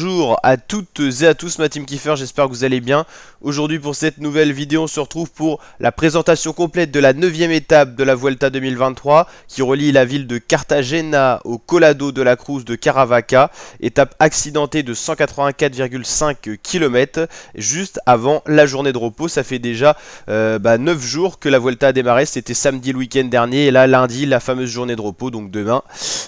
Bonjour à toutes et à tous, ma team Kiefer, j'espère que vous allez bien. Aujourd'hui pour cette nouvelle vidéo, on se retrouve pour la présentation complète de la 9e étape de la Vuelta 2023 qui relie la ville de Cartagena au Collado de la Cruz de Caravaca. Étape accidentée de 184,5 km juste avant la journée de repos. Ça fait déjà 9 jours que la Vuelta a démarré, c'était samedi le week-end dernier et là lundi la fameuse journée de repos, donc demain.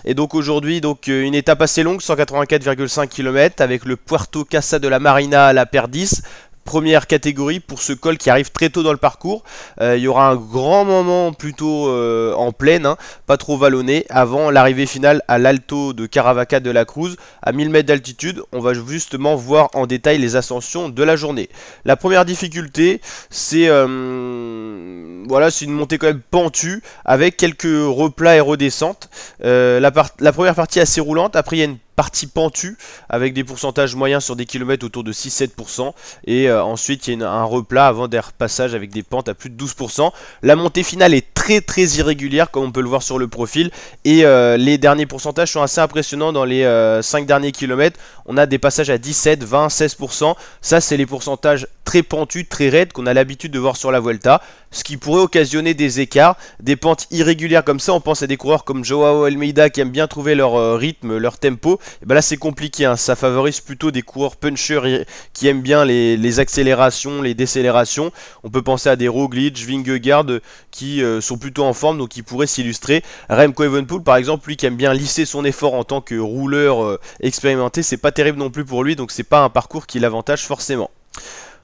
Et donc aujourd'hui une étape assez longue, 184,5 km avec le Puerto Casa de la Marina à la Perdiz. Première catégorie pour ce col qui arrive très tôt dans le parcours. Il y aura un grand moment plutôt en plaine, pas trop vallonné, avant l'arrivée finale à l'Alto de Caravaca de la Cruz à 1000 mètres d'altitude. On va justement voir en détail les ascensions de la journée. La première difficulté, c'est c'est une montée quand même pentue avec quelques replats et redescentes. La première partie est assez roulante, après il y a une partie pentue avec des pourcentages moyens sur des kilomètres autour de 6-7% et ensuite il y a un replat avant des repassages avec des pentes à plus de 12%. La montée finale est très irrégulière comme on peut le voir sur le profil et les derniers pourcentages sont assez impressionnants. Dans les 5 derniers kilomètres on a des passages à 17, 20, 16%. Ça c'est les pourcentages très pentus, très raides qu'on a l'habitude de voir sur la Vuelta, ce qui pourrait occasionner des écarts, des pentes irrégulières comme ça. On pense à des coureurs comme Joao Almeida qui aiment bien trouver leur rythme, leur tempo. Et ben là c'est compliqué, ça favorise plutôt des coureurs punchers qui aiment bien les accélérations, les décélérations. On peut penser à des Roglic, Vingegaard qui sont plutôt en forme, donc qui pourraient s'illustrer. Remco Evenepoel par exemple, lui qui aime bien lisser son effort en tant que rouleur expérimenté, c'est pas terrible non plus pour lui, donc c'est pas un parcours qui l'avantage forcément.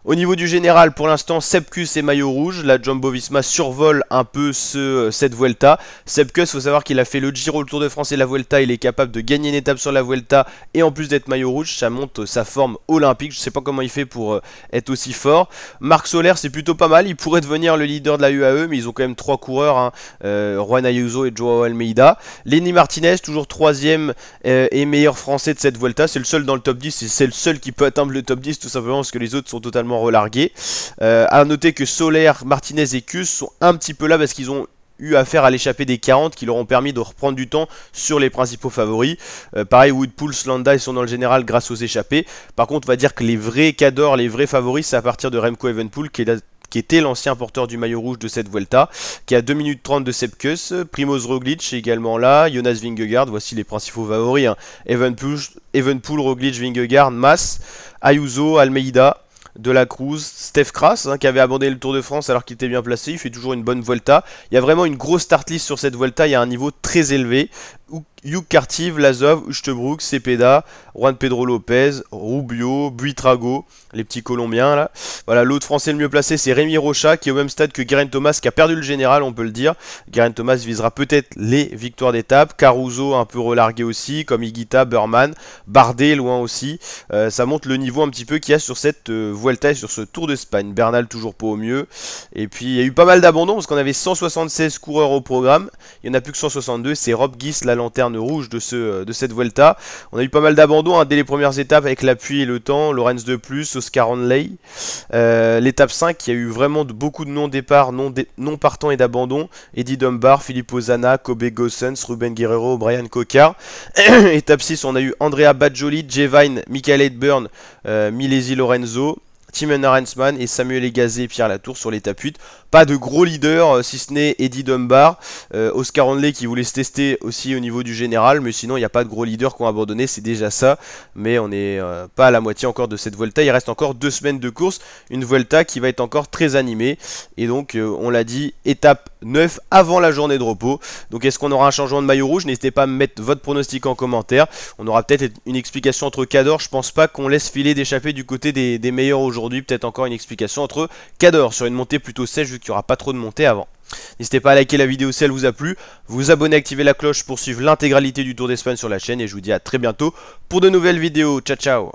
Au niveau du général, pour l'instant, Sepkus est maillot rouge. La Jumbo-Visma survole un peu cette Vuelta. Sepkus, il faut savoir qu'il a fait le Giro, le Tour de France et la Vuelta. Il est capable de gagner une étape sur la Vuelta et en plus d'être maillot rouge, ça monte sa forme olympique. Je ne sais pas comment il fait pour être aussi fort. Marc Soler, c'est plutôt pas mal. Il pourrait devenir le leader de la UAE, mais ils ont quand même 3 coureurs, Juan Ayuso et Joao Almeida. Lenny Martinez, toujours 3e et meilleur français de cette Vuelta. C'est le seul dans le top 10 et c'est le seul qui peut atteindre le top 10 tout simplement parce que les autres sont totalement relargués. À noter que Soler, Martinez et Kuss sont un petit peu là parce qu'ils ont eu affaire à l'échappée des 40 qui leur ont permis de reprendre du temps sur les principaux favoris. Pareil, Woodpool, Landa, ils sont dans le général grâce aux échappées. Par contre, on va dire que les vrais cadors, les vrais favoris, c'est à partir de Remco Evenepoel qui était l'ancien porteur du maillot rouge de cette Vuelta, qui a 2 minutes 30 de Sepkus, Primoz Roglic également là, Jonas Vingegaard, voici les principaux favoris, Evenepoel, Roglic, Vingegaard, Mas, Ayuso, Almeida, de la Cruz, Steph Kras qui avait abandonné le Tour de France alors qu'il était bien placé, il fait toujours une bonne Vuelta. Il y a vraiment une grosse start list sur cette Vuelta, il y a un niveau très élevé. Hugh Carty, Vlasov, Uchtebroek, Cepeda, Juan Pedro Lopez, Rubio, Buitrago, les petits Colombiens là. Voilà, l'autre français le mieux placé c'est Rémi Rocha qui est au même stade que Geraint Thomas qui a perdu le général, on peut le dire. Geraint Thomas visera peut-être les victoires d'étape. Caruso un peu relargué aussi, comme Higuita, Burman, Bardet loin aussi. Ça montre le niveau un petit peu qu'il y a sur cette Vuelta et sur ce Tour d'Espagne. Bernal toujours pas au mieux. Et puis il y a eu pas mal d'abandons parce qu'on avait 176 coureurs au programme. Il n'y en a plus que 162, c'est Rob Guis, la lanterne rouge de cette Vuelta. On a eu pas mal d'abandons dès les premières étapes avec la pluie et le temps. Lorenz de Plus, Oscar Hanley. L'étape 5, il y a eu vraiment beaucoup de non-départ, non-partants et d'abandon. Eddie Dunbar, Filippo Zana, Kobe Gossens, Ruben Guerrero, Brian Cocard. Étape 6, on a eu Andrea Bajoli, Jevine, Michael Edburn, Milesi Lorenzo, Timon Arensman et Samuel Egazé et Pierre Latour sur l'étape 8. Pas de gros leaders si ce n'est Eddie Dunbar, Oscar Hanley qui voulait se tester aussi au niveau du général, mais sinon il n'y a pas de gros leaders qui ont abandonné, c'est déjà ça. Mais on n'est pas à la moitié encore de cette Vuelta, il reste encore 2 semaines de course, une Vuelta qui va être encore très animée. Et donc on l'a dit, étape 9 avant la journée de repos. Donc est-ce qu'on aura un changement de maillot rouge? N'hésitez pas à me mettre votre pronostic en commentaire. On aura peut-être une explication entre cadors, je pense pas qu'on laisse filer d'échapper du côté des meilleurs aujourd'hui. Peut-être encore une explication entre cadors sur une montée plutôt sèche vu qu'il n'y aura pas trop de montée avant. N'hésitez pas à liker la vidéo si elle vous a plu, vous abonner, activer la cloche pour suivre l'intégralité du Tour d'Espagne sur la chaîne et je vous dis à très bientôt pour de nouvelles vidéos. Ciao ciao.